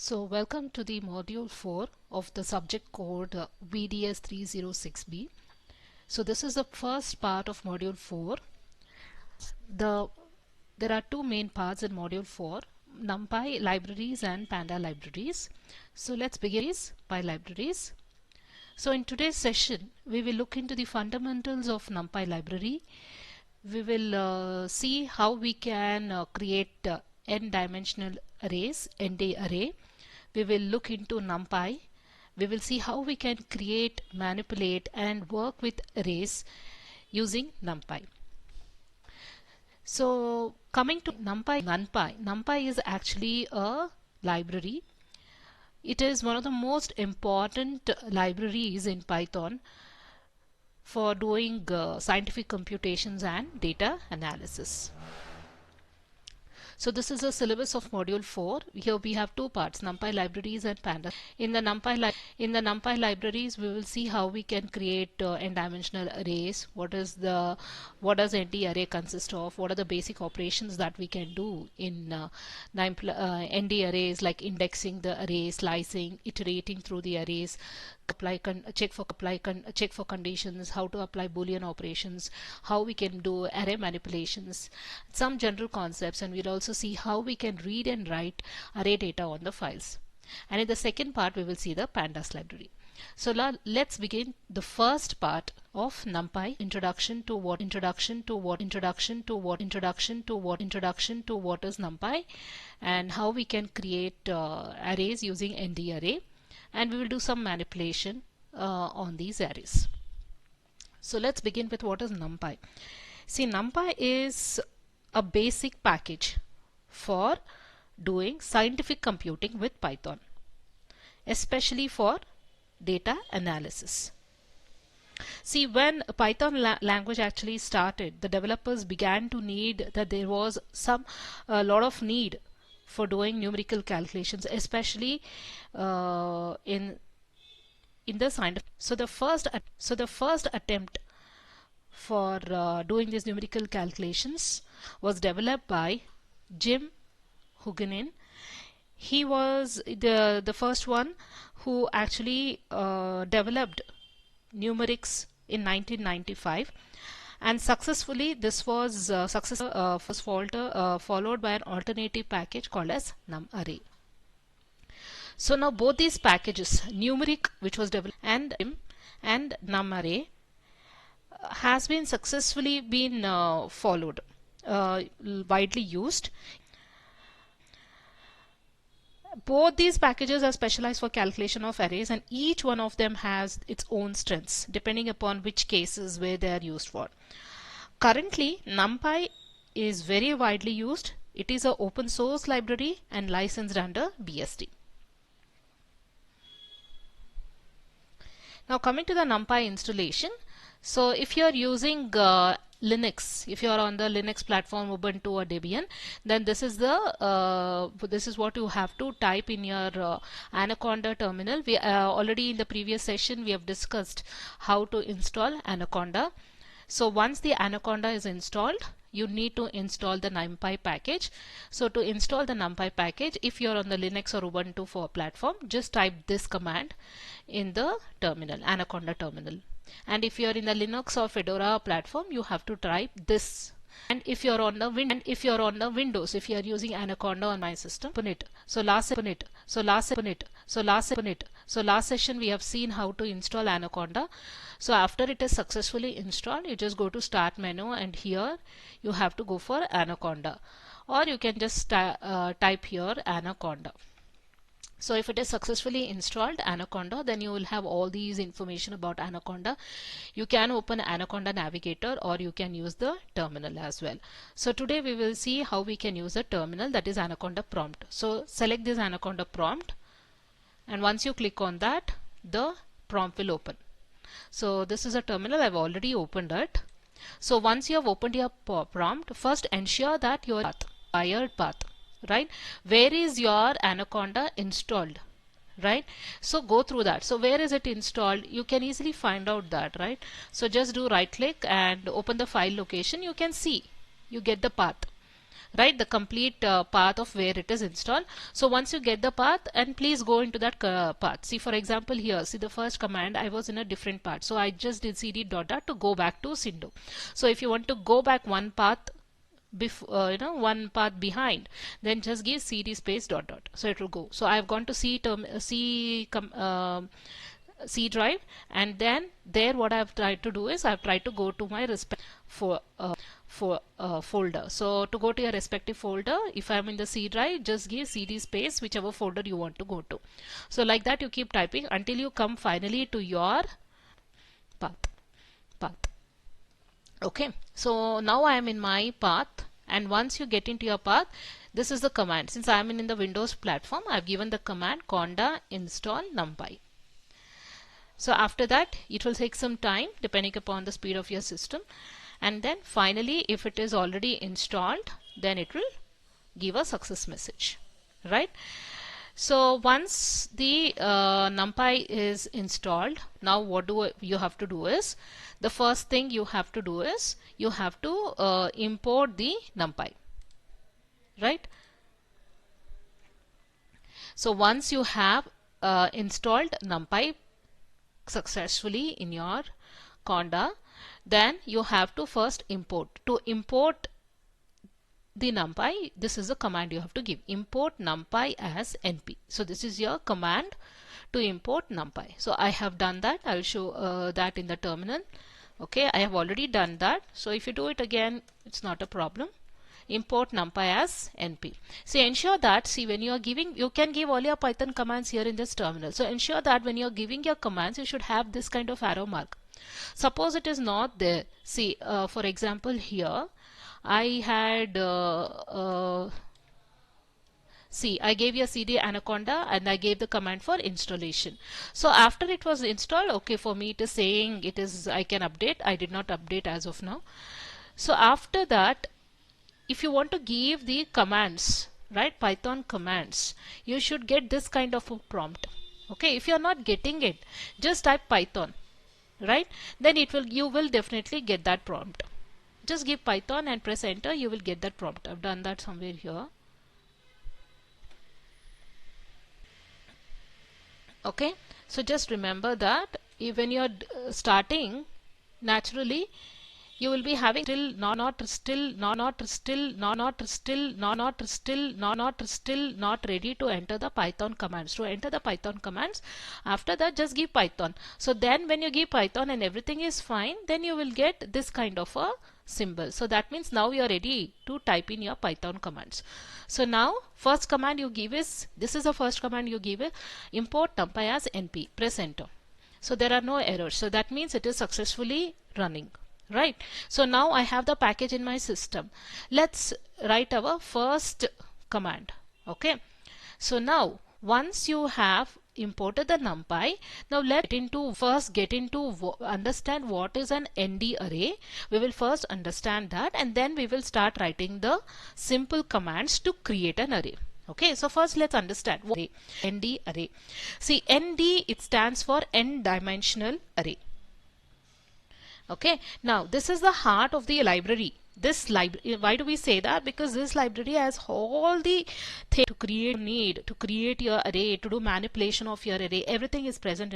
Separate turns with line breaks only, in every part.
So welcome to the module 4 of the subject code VDS 306B. So this is the first part of module 4. There are two main parts in module 4, NumPy libraries and Panda libraries. So let's begin by libraries. So in today's session we will look into the fundamentals of NumPy library. We will see how we can create n-dimensional arrays, ND array. We will look into NumPy. We will see how we can create, manipulate and work with arrays using NumPy. So coming to NumPy is actually a library. It is one of the most important libraries in Python for doing scientific computations and data analysis. So this is the syllabus of module 4. Here we have two parts, NumPy libraries and Panda. In the NumPy libraries we will see how we can create n-dimensional arrays. What does ND array consist of? What are the basic operations that we can do in ND arrays, like indexing the array, slicing, iterating through the arrays, check for conditions, how to apply Boolean operations, how we can do array manipulations, some general concepts, and we'll also see how we can read and write array data on the files. And in the second part we will see the pandas library. So let's begin the first part of NumPy, introduction to what is NumPy and how we can create arrays using ND array, and we will do some manipulation on these arrays. So let's begin with what is NumPy. See, NumPy is a basic package for doing scientific computing with Python, especially for data analysis. See, when Python language actually started, the developers began to need that there was a lot of need for doing numerical calculations, especially in the scientific. So the first attempt for doing these numerical calculations was developed by Jim Hugenin. He was the first one who actually developed numerics in 1995, and successfully this was followed by an alternative package called as NumArray. So now both these packages, numeric, which was developed, and NumArray, has been successfully followed, widely used. Both these packages are specialized for calculation of arrays, and each one of them has its own strengths depending upon which cases where they are used for. Currently NumPy is very widely used. It is an open source library and licensed under BSD. Now coming to the NumPy installation. So if you are using Linux, if you are on the Linux platform, Ubuntu or Debian, then this is what you have to type in your Anaconda terminal. We already in the previous session we have discussed how to install Anaconda. So once the Anaconda is installed, you need to install the NumPy package. So to install the NumPy package, if you are on the Linux or Ubuntu for platform, just type this command in the terminal, Anaconda terminal. And if you are in the Linux or Fedora platform, you have to type this. And if you are on the Windows, if you are using Anaconda on my system, open it. So last session we have seen how to install Anaconda. So after it is successfully installed, you just go to Start menu, and here you have to go for Anaconda, or you can just type here Anaconda. So if it is successfully installed Anaconda, then you will have all these information about Anaconda. You can open Anaconda Navigator, or you can use the terminal as well. So today we will see how we can use a terminal, that is Anaconda prompt. So select this Anaconda prompt, and once you click on that, the prompt will open. So this is a terminal. I've already opened it. So once you have opened your prompt, first ensure that your required path, right? Where is your Anaconda installed, right? So go through that. So where is it installed? You can easily find out that, right? So just do right click and open the file location. You can see, you get the path. right? The complete path of where it is installed. So once you get the path, and please go into that path. See, for example, here, see the first command, I was in a different path, so I just did cd dot to go back to Sindo. So if you want to go back one path before, one path behind, then just give cd space dot dot, so it will go. So I've gone to C drive, and then there what I've tried to do is I've tried to go to my respective folder. So to go to your respective folder, if I'm in the C drive, just give cd space whichever folder you want to go to. So like that you keep typing until you come finally to your path. Okay, so now I am in my path, and once you get into your path, this is the command. Since I am in the Windows platform, I've given the command conda install numpy. So after that, it will take some time depending upon the speed of your system, and then finally if it is already installed, then it will give a success message, right? So once the NumPy is installed, now what do you have to do is, the first thing you have to do is you have to import the NumPy, right? So once you have installed NumPy successfully in your conda, then you have to first import. To import the NumPy, this is the command you have to give: import NumPy as NP. So this is your command to import NumPy. So I have done that. I will show that in the terminal. Okay, I have already done that. So if you do it again, it's not a problem. Import NumPy as NP. So ensure that, see, when you are giving, you can give all your Python commands here in this terminal. So ensure that when you are giving your commands, you should have this kind of arrow mark. Suppose it is not there. See, for example, here I had see, I gave you a cd anaconda and I gave the command for installation. So after it was installed, okay, for me it is saying it is, I can update. I did not update as of now. So after that, if you want to give the commands, right, Python commands, you should get this kind of a prompt. Okay, if you are not getting it, just type Python, right? Then it will, you will definitely get that prompt. Just give Python and press enter, you will get that prompt. I've done that somewhere here. Okay, so just remember that when you're starting, naturally you will be having not ready to enter the Python commands. To enter the Python commands, after that just give Python. So then when you give Python and everything is fine, then you will get this kind of a symbol. So that means now you are ready to type in your Python commands. So now first command you give is, this is the first command you give, import NumPy as NP. Press enter. So there are no errors. So that means it is successfully running. Right. So now I have the package in my system. Let's write our first command. Okay. So now once you have imported the NumPy, now let's get into understand what is an ND array. We will first understand that, and then we will start writing the simple commands to create an array. Okay, so first let's understand what ND array. See, ND, it stands for n-dimensional array. Okay, now this is the heart of the library. This library, why do we say that? Because this library has all the things to create your array, to do manipulation of your array. Everything is present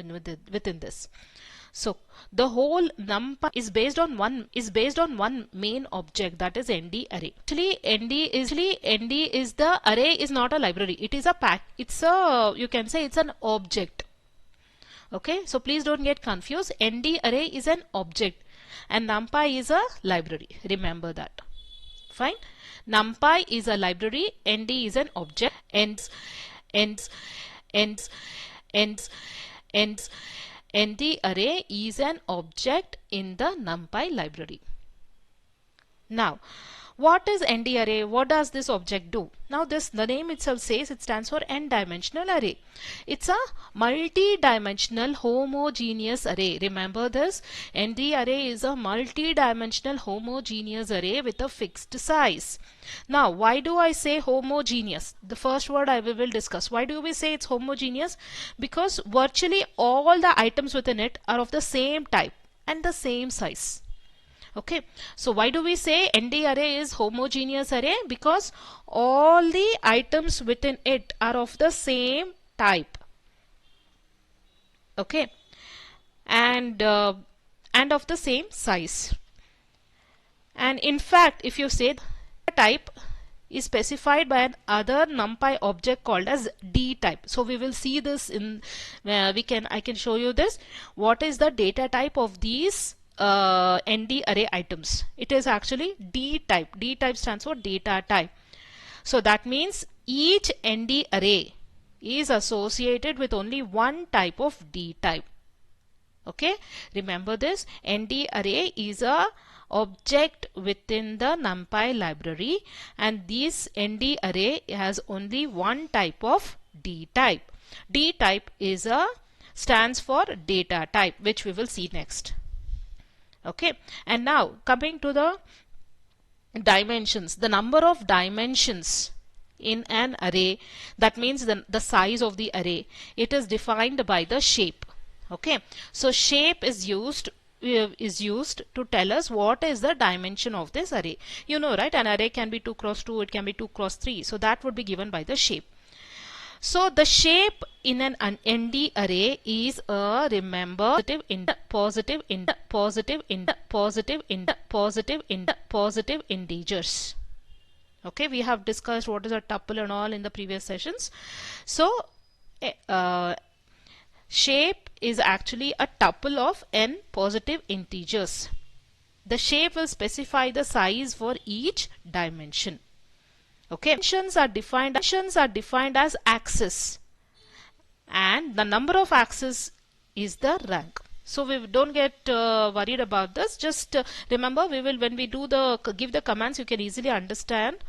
within this. So the whole NumPy is based on one main object, that is ND array. Actually, ND is the array is not a library. It is a pack. It's a, you can say it's an object. Okay, so please don't get confused. ND array is an object and NumPy is a library. Remember that. Fine. NumPy is a library, ND is an object. ND array is an object in the NumPy library. Now, what is ND array? What does this object do? Now the name itself says it stands for n-dimensional array. It's a multi-dimensional homogeneous array. Remember this, ND array is a multi-dimensional homogeneous array with a fixed size. Now why do I say homogeneous? The first word I will discuss. Why do we say it's homogeneous? Because virtually all the items within it are of the same type and the same size. Okay, so why do we say ND array is homogeneous array? Because all the items within it are of the same type. Okay, and of the same size. And in fact, if you say the type is specified by another NumPy object called as Dtype. So we will see this in I can show you this. What is the data type of these ND array items? It is actually Dtype. Dtype stands for data type. So that means each ND array is associated with only one type of Dtype. Okay, remember this. ND array is a object within the NumPy library, and this ND array has only one type of Dtype. Dtype is stands for data type, which we will see next. Okay, and now coming to the dimensions, the number of dimensions in an array, that means the size of the array, it is defined by the shape. Okay, so shape is used to tell us what is the dimension of this array. You know, right? An array can be 2 cross 2, it can be 2 cross 3. So that would be given by the shape. So the shape in an ND array is remember positive integers. Okay, we have discussed what is a tuple and all in the previous sessions. So shape is actually a tuple of n positive integers. The shape will specify the size for each dimension. Okay, dimensions are defined as axis, and the number of axes is the rank. So we don't get worried about this. Just remember, we will, when we do give the commands, you can easily understand.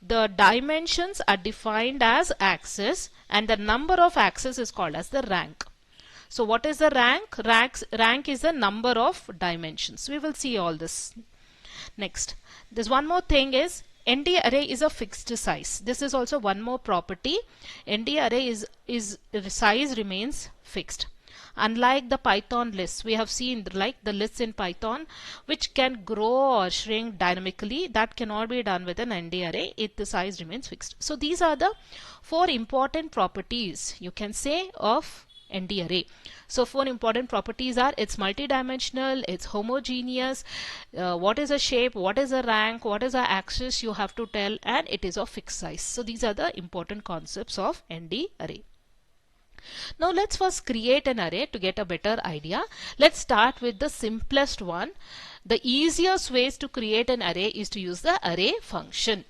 The dimensions are defined as axis, and the number of axes is called as the rank. So what is the rank? Rank is the number of dimensions. We will see all this next. There's one more thing is ND array is a fixed size. This is also one more property. ND array is size remains fixed. Unlike the Python lists, we have seen like the lists in Python which can grow or shrink dynamically. That cannot be done with an ND array. The size remains fixed. So these are the 4 important properties you can say of ND array. So 4 important properties are: it's multidimensional, it's homogeneous, what is a shape, what is a rank, what is a axis you have to tell, and it is of fixed size. So these are the important concepts of ND array. Now let's first create an array to get a better idea. Let's start with the simplest one. The easiest ways to create an array is to use the array function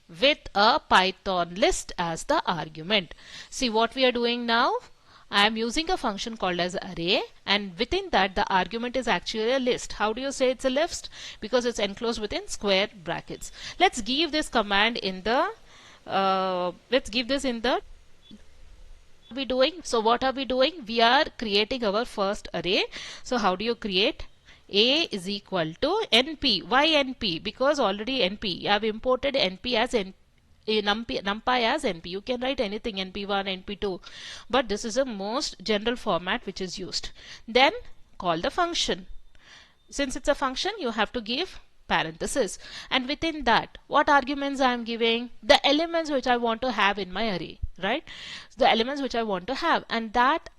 with a Python list as the argument. See what we are doing now. I am using a function called as array, and within that the argument is actually a list. How do you say it's a list? Because it's enclosed within square brackets. Let's give this command in the So what are we doing? We are creating our first array. So how do you create? A is equal to NP. Why NP? Because already NP. You have imported NP as NumPy as NP. You can write anything, NP1, NP2, but this is the most general format which is used. Then call the function. Since it's a function, you have to give parenthesis, and within that what arguments I am giving? The elements which I want to have in my array, right? The elements which I want to have, and that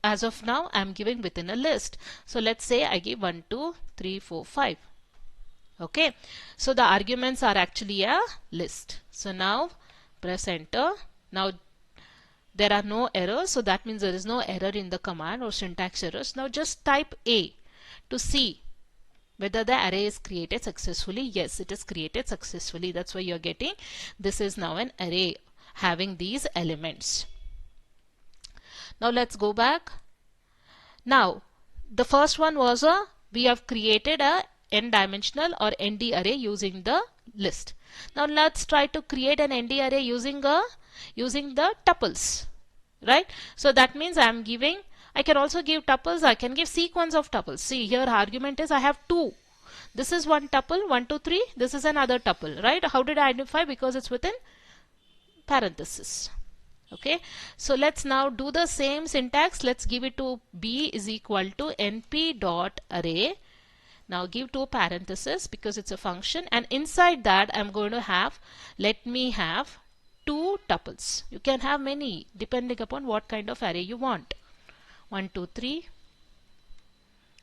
as of now I am giving within a list. So let's say I give 1, 2, 3, 4, 5. Okay, so the arguments are actually a list. So now press enter. Now there are no errors, so that means there is no error in the command or syntax errors. Now just type A to see whether the array is created successfully. Yes, it is created successfully. That's why you're getting this is now an array having these elements. Now let's go back. Now the first one was we have created a n-dimensional or ND array using the list. Now let's try to create an ND array using the tuples, right? So that means I can also give tuples. I can give sequence of tuples. See here, argument is I have 2. This is one tuple, 1, 2, 3. This is another tuple, right? How did I identify? Because it's within parenthesis. Okay, so let's now do the same syntax. Let's give it to B is equal to np dot array. Now give two parentheses because it's a function, and inside that I'm going to have, let me have two tuples. You can have many depending upon what kind of array you want. 1 2 3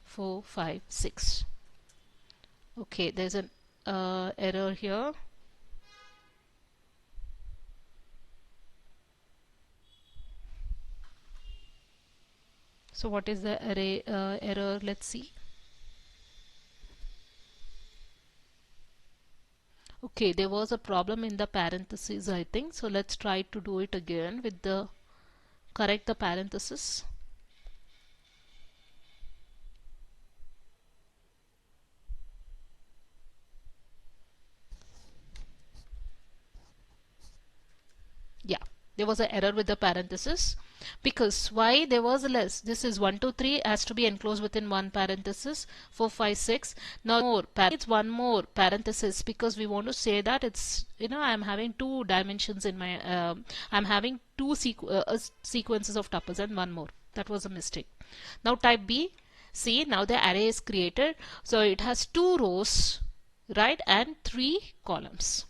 4 5 6. Okay, there's an error here. So what is the array error? Let's see. Okay, there was a problem in the parentheses, I think. So let's try to do it again with the correct the parenthesis. Yeah, there was an error with the parenthesis. Because why there was a less? This is 1 2 3 has to be enclosed within one parenthesis. 4 5 6. Now more it's one more parenthesis because we want to say that it's, you know, I'm having two dimensions in my I'm having two sequences of tuples and one more. That was a mistake. Now type B. See, now the array is created. So it has 2 rows, right, and 3 columns.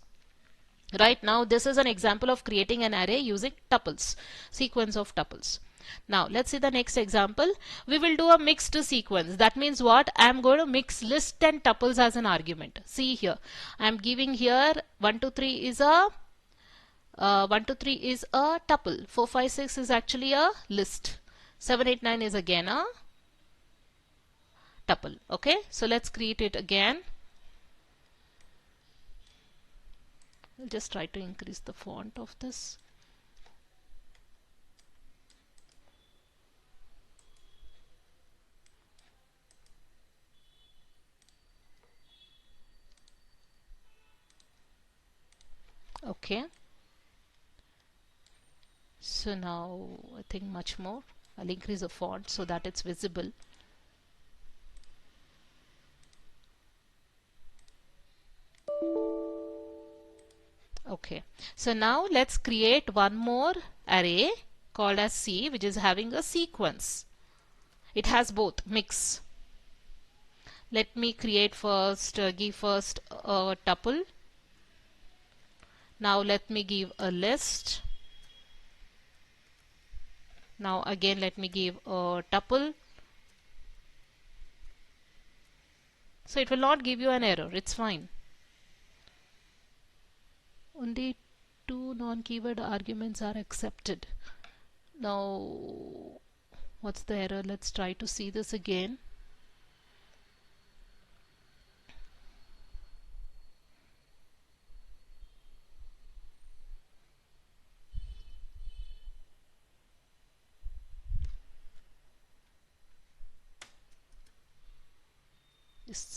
Right, now this is an example of creating an array using tuples, sequence of tuples. Now let's see the next example. We will do a mixed sequence. That means what? I am going to mix list and tuples as an argument. See here, I am giving here 1 2 3 is a 1 2 3 is a tuple. 4 5 6 is actually a list. 7 8 9 is again a tuple. Okay, so let's create it again. I'll just try to increase the font of this. Okay. So now I think much more. I'll increase the font so that it's visible. Okay, so now let's create one more array called as C, which is having a sequence. It has both mix. Let me create first, give first a tuple. Now let me give a list. Now again let me give a tuple. So it will not give you an error, it's fine. Only 2 non-keyword arguments are accepted. Now what's the error? Let's try to see this again.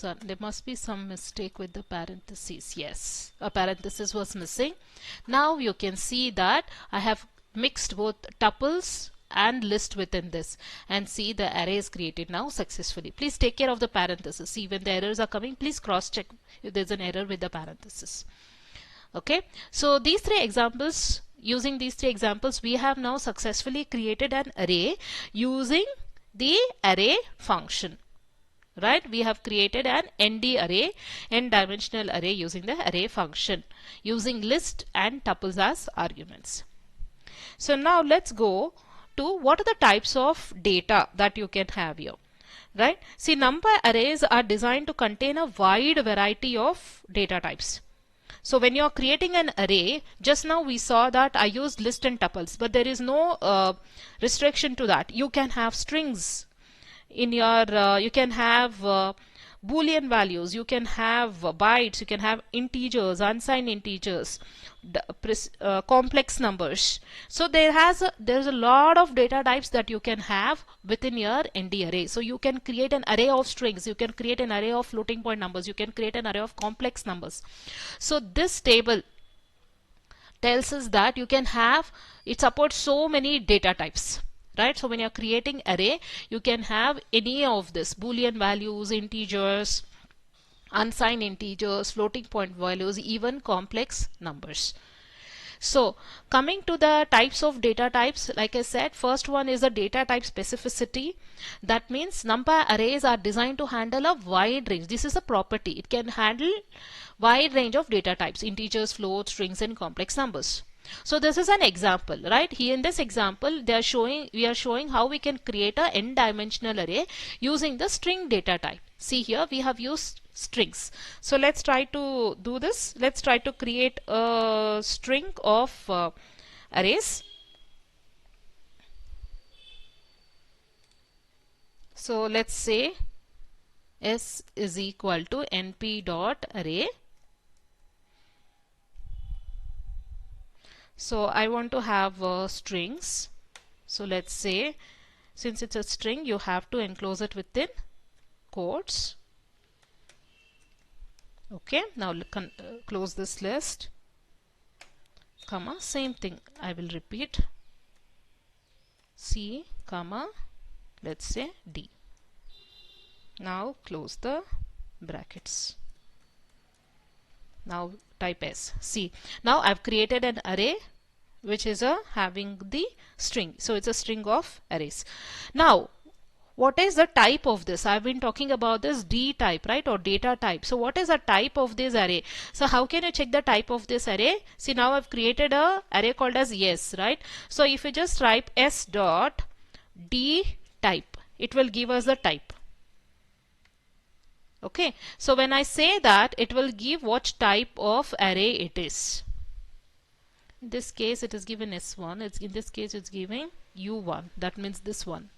There must be some mistake with the parentheses. Yes, a parenthesis was missing. Now you can see that I have mixed both tuples and list within this, and see the array is created now successfully. Please take care of the parenthesis. See, when the errors are coming, please cross check if there's an error with the parenthesis. Okay, so these 3 examples, using these 3 examples, we have now successfully created an array using the array function. Right, we have created an ND array, n-dimensional array, using the array function, using list and tuples as arguments. So now let's go to what are the types of data that you can have here. Right, see, NumPy arrays are designed to contain a wide variety of data types. So when you are creating an array, just now we saw that I used list and tuples, but there is no restriction to that. You can have strings in your you can have Boolean values, you can have bytes, you can have integers, unsigned integers, complex numbers. So there's a lot of data types that you can have within your ND array. So you can create an array of strings, you can create an array of floating point numbers, you can create an array of complex numbers. So this table tells us that you can have, it supports so many data types. Right, so when you're creating array, you can have any of this: Boolean values, integers, unsigned integers, floating point values, even complex numbers. So coming to the types of data types, like I said, first one is the data type specificity. That means NumPy arrays are designed to handle a wide range. This is a property. It can handle wide range of data types: integers, floats, strings, and complex numbers. So this is an example, right? Here in this example, we are showing how we can create a n-dimensional array using the string data type. See here, we have used strings. So let's try to do this. Let's try to create a string of arrays. So let's say s is equal to np dot array. So I want to have strings. So let's say, since it's a string, you have to enclose it within quotes. Okay, now close this list, comma, same thing I will repeat, C, comma, let's say D. Now close the brackets. Now type S. See, now I've created an array which is having the string. So it's a string of arrays. Now what is the type of this? I've been talking about this D type, right, or data type. So what is the type of this array? So how can you check the type of this array? See, now I've created a array called as yes, right? So if you just type s dot D type, it will give us the type. Okay, so when I say that, it will give what type of array it is. In this case it is given s1. It's in this case it's giving u1. That means this one.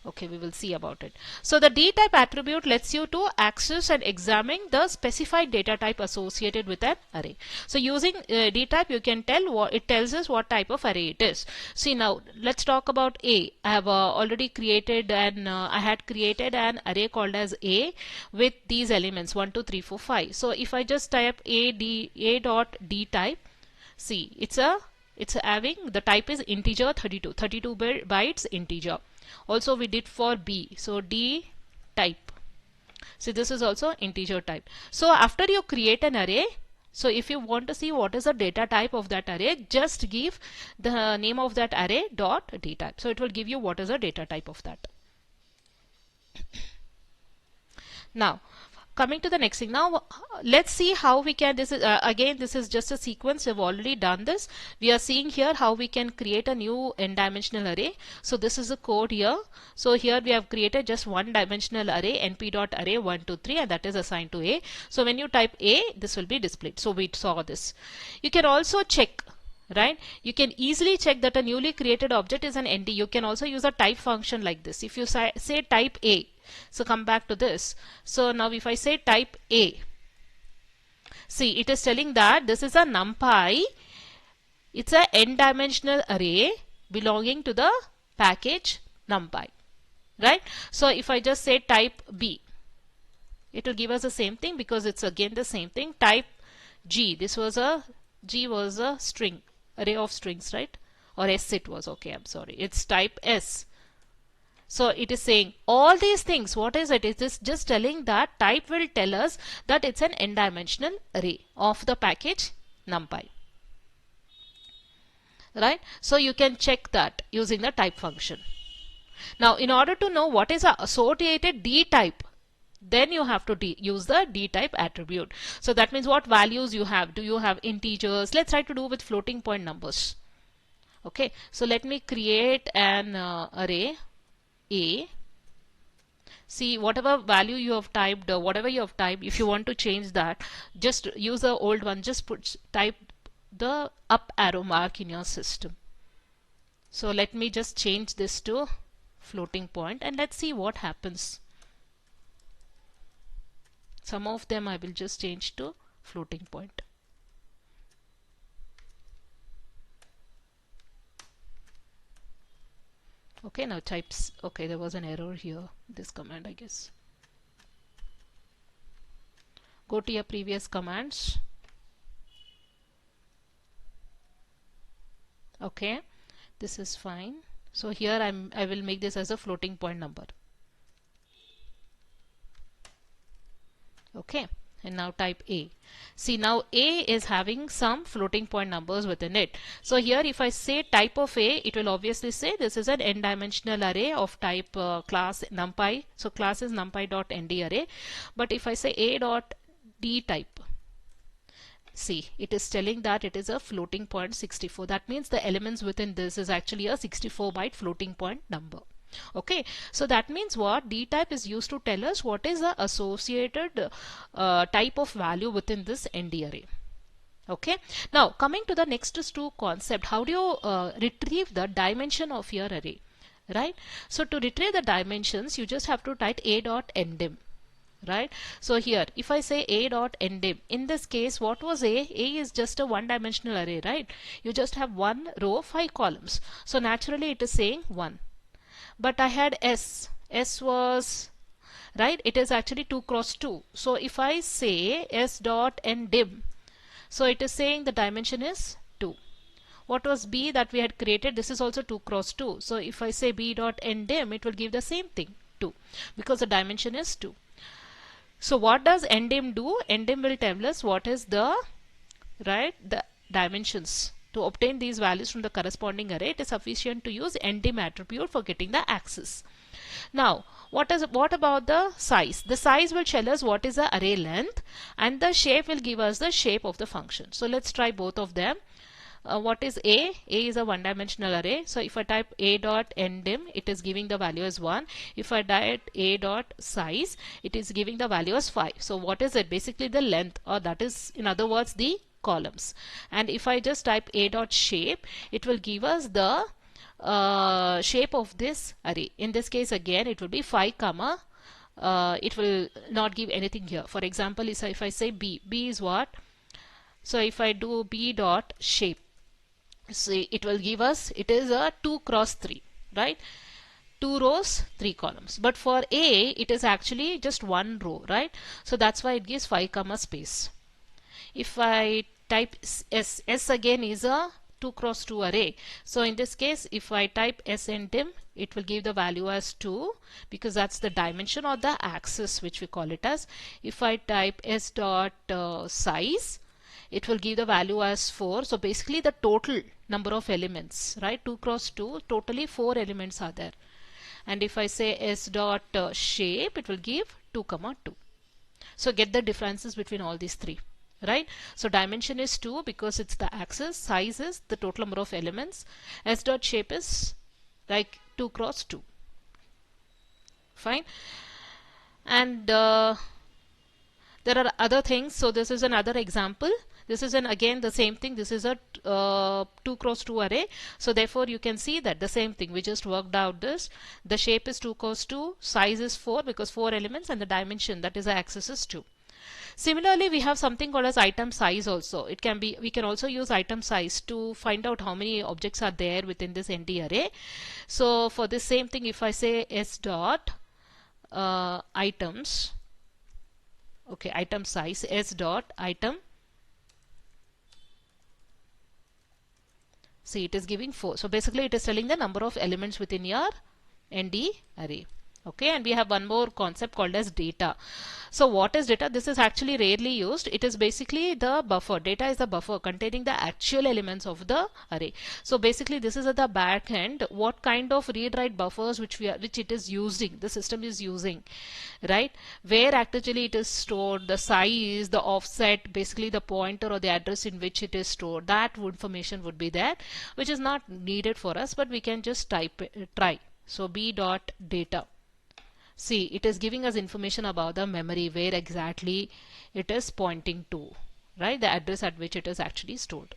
Okay, we will see about it. So the dtype attribute lets you to access and examine the specified data type associated with an array. So using dtype, you can tell what it tells us what type of array it is. See, now let's talk about A. I have already created an I had created an array called as A with these elements 1, 2, 3, 4, 5. So if I just type a dot d type, see, it's having the type is integer 32 bytes integer. Also we did for B, so D type. See, this is also integer type. So after you create an array, so if you want to see what is the data type of that array, just give the name of that array dot d type. So it will give you what is the data type of that. Now coming to the next thing, now let's see how we can, this is again this is just a sequence. We've already done this. We are seeing here how we can create a new n-dimensional array. So this is the code here. So here we have created just one dimensional array, np.array 1, 2, 3, and that is assigned to A. So when you type A, this will be displayed. So we saw this. You can also check, right? You can easily check that a newly created object is an ND. You can also use a type function like this. If you say type A, so come back to this. So now if I say type A, see, it is telling that this is a NumPy. It's a n-dimensional array belonging to the package NumPy, right? So if I just say type B, it will give us the same thing because it's again the same thing. Type G, G was a string, array of strings, right? Or S it was, okay, I'm sorry. It's type S. So it is saying all these things. What is it? It is just telling that type will tell us that it's an n-dimensional array of the package NumPy, right? So you can check that using the type function. Now in order to know what is the associated D type, then you have to use the D type attribute. So that means what values you have. Do you have integers? Let's try to do with floating point numbers. Okay, so let me create an array A. See, whatever value you have typed, whatever you have typed, if you want to change that, just use the old one. Just type the up arrow mark in your system. So let me just change this to floating point and let's see what happens. Some of them I will just change to floating point. Okay, now types. Okay, there was an error here. This command, I guess. Go to your previous commands. Okay, this is fine. So here I will make this as a floating point number. Okay, and now type A. See, now A is having some floating point numbers within it. So here if I say type of A, it will obviously say this is an n-dimensional array of type class NumPy. So class is NumPy.nd array. But if I say A dot D type, see, it is telling that it is a floating point 64. That means the elements within this is actually a 64-byte floating point number. Okay, so that means what? D type is used to tell us what is the associated type of value within this ND array. Okay, now coming to the next two concept, how do you retrieve the dimension of your array, right? So to retrieve the dimensions, you just have to type a.ndim. Right, so here if I say a.ndim, in this case what was A is just a one-dimensional array, right? You just have one row, 5 columns, so naturally it is saying 1. But I had S was, right, it is actually 2 cross 2. So if I say S dot ndim, so it is saying the dimension is 2. What was B that we had created? This is also 2 cross 2. So if I say B dot ndim, it will give the same thing, 2, because the dimension is 2. So what does ndim do? Ndim will tell us what is the, right, the dimensions. To obtain these values from the corresponding array, it is sufficient to use ndim attribute for getting the axis. Now, what about the size? The size will tell us what is the array length, and the shape will give us the shape of the function. So let's try both of them. What is A? A is a one-dimensional array. So if I type a dot ndim, it is giving the value as 1. If I type a dot size, it is giving the value as 5. So what is it? Basically the length, or that is, in other words, the columns. And if I just type a dot shape, it will give us the shape of this array. In this case again it will be 5 comma, it will not give anything here. For example, if I say B is what? So if I do B dot shape, see, it will give us, it is a 2 cross 3, right? 2 rows, 3 columns. But for A, it is actually just 1 row, right? So that's why it gives 5 comma space. If I type S again is a 2 cross 2 array. So in this case, if I type sndim, it will give the value as 2, because that's the dimension or the axis which we call it as. If I type S dot size, it will give the value as 4. So basically the total number of elements, right? 2 cross 2, totally 4 elements are there. And if I say S dot shape, it will give 2 comma 2. So get the differences between all these three, right? So dimension is 2 because it's the axis, size is the total number of elements, S dot shape is like 2 cross 2. Fine. And there are other things. So this is another example. This is again the same thing. This is a 2 cross 2 array. So therefore you can see that the same thing. We just worked out this. The shape is 2 cross 2. Size is 4 because 4 elements, and the dimension, that is the axis, is 2. Similarly, we have something called as item size also. It can be, we can also use item size to find out how many objects are there within this ND array. So for this same thing, if I say S dot items, okay, item size, S dot item, see, it is giving 4. So basically it is telling the number of elements within your ND array. Okay, and we have one more concept called as data. So what is data? This is actually rarely used. It is basically the buffer. Data is the buffer containing the actual elements of the array. So basically this is at the back end, what kind of read-write buffers which it is using, the system is using, right? Where actually it is stored, the size, the offset, basically the pointer or the address in which it is stored, that information would be there, which is not needed for us, but we can just try. So b dot data. See, it is giving us information about the memory, where exactly it is pointing to, right? The address at which it is actually stored.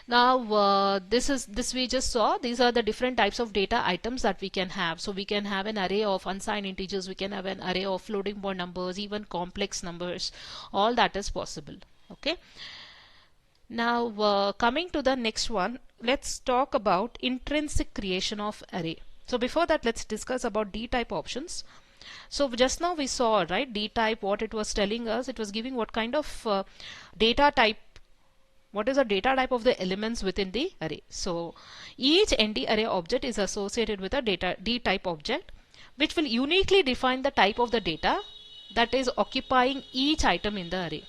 Now this we just saw. These are the different types of data items that we can have. So we can have an array of unsigned integers, we can have an array of floating point numbers, even complex numbers. All that is possible. Okay. Now coming to the next one, let's talk about intrinsic creation of array. So before that, let's discuss about D-type options. So just now we saw, right, D-type, what it was telling us, it was giving what kind of data type, what is the data type of the elements within the array. So each ND array object is associated with a D-type object. which will uniquely define the type of the data that is occupying each item in the array.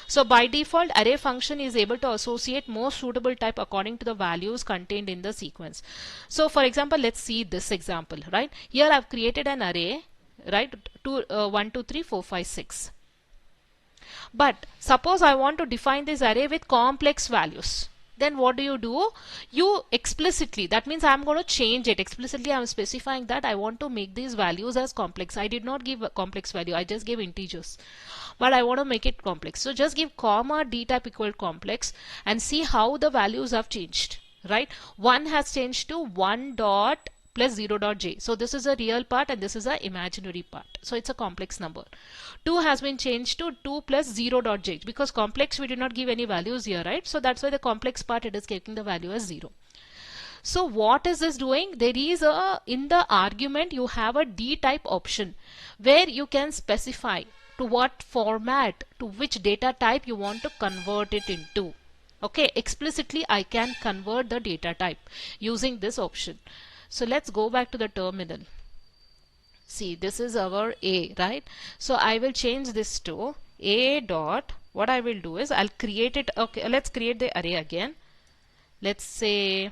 So by default, array function is able to associate most suitable type according to the values contained in the sequence. So for example, let's see this example, right? Here I've created an array, right? 1, 2, 3, 4, 5, 6. But suppose I want to define this array with complex values. Then what do? You explicitly, that means I'm going to change it. Explicitly I'm specifying that I want to make these values as complex. I did not give a complex value, I just gave integers. But I want to make it complex. So just give comma dtype equal complex and see how the values have changed, right? 1 has changed to 1 dot plus 0 dot j. So this is a real part and this is a imaginary part. So it's a complex number. 2 has been changed to 2 plus 0 dot j, because complex we did not give any values here, right? So that's why the complex part it is taking the value as 0. So what is this doing? There is a, in the argument you have a dtype option where you can specify to what format, to which data type you want to convert it into. Okay, explicitly I can convert the data type using this option. So let's go back to the terminal. See, this is our A, right? So I will change this to A dot, what I will do is I'll create it. Okay, let's create the array again. Let's say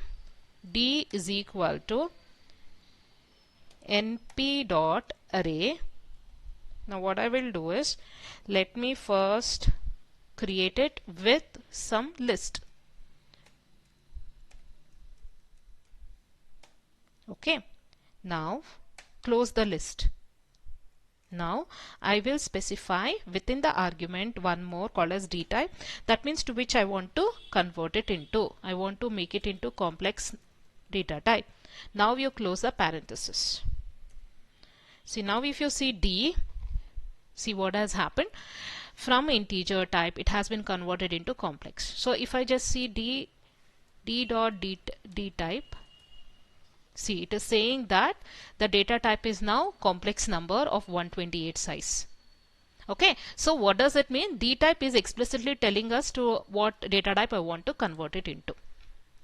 D is equal to np dot array. Now what I will do is, let me first create it with some list. Okay, now close the list. Now I will specify within the argument one more called as dtype. That means to which I want to convert it into. I want to make it into complex data type. Now you close the parenthesis. See, now if you see D, see what has happened. From integer type it has been converted into complex. So if I just see D dot D type, see, it is saying that the data type is now complex number of 128 size. Okay, so what does it mean? Dtype is explicitly telling us to what data type I want to convert it into.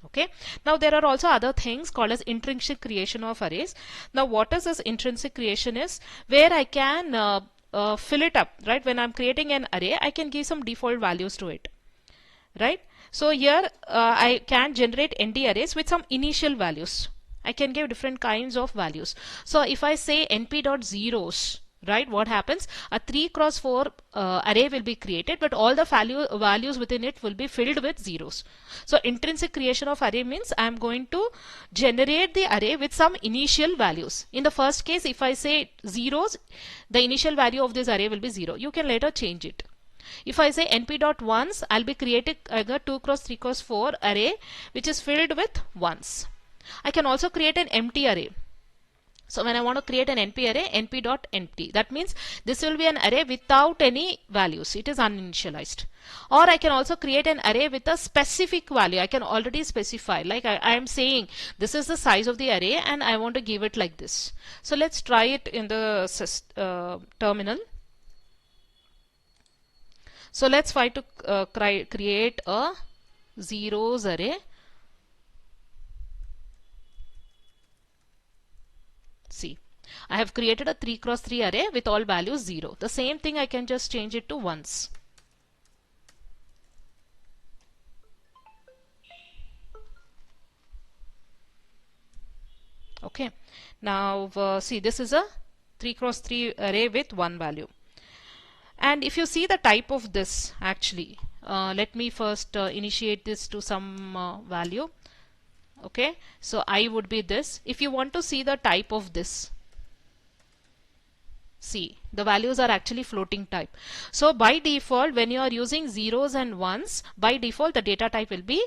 Okay, now there are also other things called as intrinsic creation of arrays. Now what is this intrinsic creation is? Where I can fill it up, right? When I'm creating an array, I can give some default values to it, right? So here I can generate ND arrays with some initial values. I can give different kinds of values. So if I say np dot zeros, right, what happens? A 3 cross 4 array will be created, but all the values within it will be filled with zeros. So intrinsic creation of array means I am going to generate the array with some initial values. In the first case, if I say zeros, the initial value of this array will be 0. You can later change it. If I say np dot ones, I'll be creating a 2 cross 3 cross 4 array which is filled with ones. I can also create an empty array. So when I want to create an NP array, np dot empty, that means this will be an array without any values. It is uninitialized. Or I can also create an array with a specific value. I can already specify, like I am saying this is the size of the array and I want to give it like this. So let's try it in the terminal. So let's try to create a zeros array. See, I have created a 3 cross 3 array with all values 0. The same thing I can just change it to ones. Okay, now see, this is a 3 cross 3 array with one value. And if you see the type of this, actually, let me first initiate this to some value. Okay, so I would be this. If you want to see the type of this, see, the values are actually floating type. So by default, when you are using zeros and ones, by default the data type will be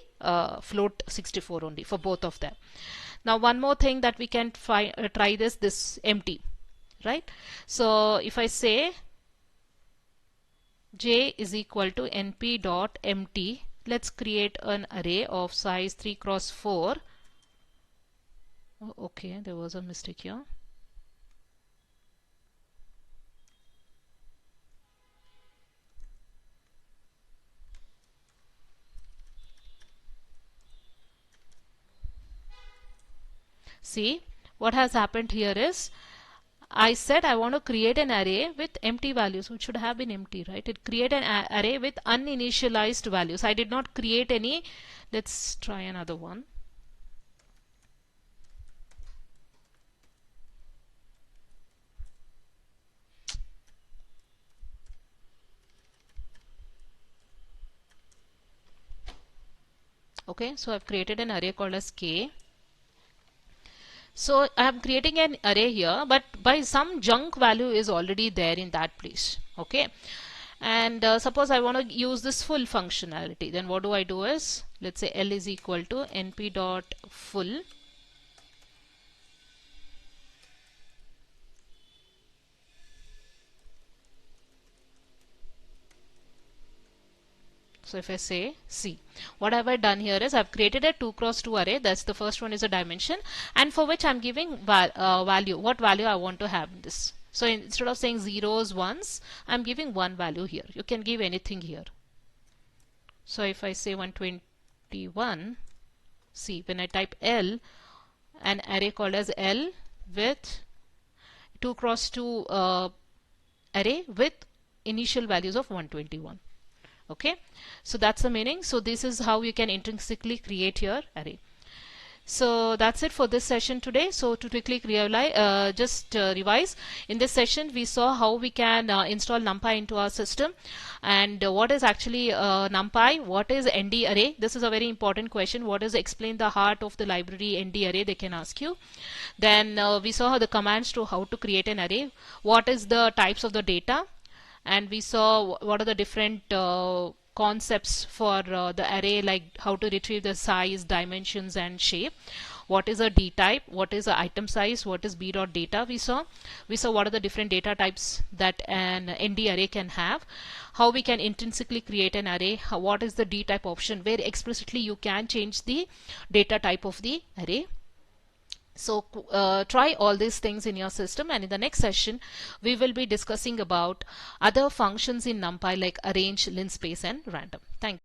float 64 only for both of them. Now one more thing that we can try this empty, right? So if I say j is equal to np dot empty, let's create an array of size 3 cross 4. Oh, okay, there was a mistake here. See, what has happened here is I said I want to create an array with empty values, which should have been empty, right? It create an array with uninitialized values. I did not create any. Let's try another one. Okay, so I've created an array called as k. So I am creating an array here, but by some junk value is already there in that place. Okay, and suppose I want to use this full functionality, then what do I do is, let's say L is equal to np dot full. So if I say C, what have I done here is I've created a 2 cross 2 array. That's the first one is a dimension, and for which I'm giving value, what value I want to have in this. So instead of saying zeros, ones, I'm giving one value here. You can give anything here. So if I say 121, see, when I type L, an array called as L with 2 cross 2 array with initial values of 121. Okay, so that's the meaning. So this is how you can intrinsically create your array. So that's it for this session today. So to quickly revise, in this session we saw how we can install NumPy into our system, and what is actually NumPy, what is ND array. This is a very important question. What is explain the heart of the library ND array, they can ask you. Then we saw how the commands to how to create an array, what is the types of the data, and we saw what are the different concepts for the array, like how to retrieve the size, dimensions and shape. What is a D type, what is a item size, what is B dot data. We saw what are the different data types that an ND array can have, how we can intrinsically create an array, what is the D type option where explicitly you can change the data type of the array. So try all these things in your system, and in the next session we will be discussing about other functions in NumPy like arrange, linspace and random. Thank you.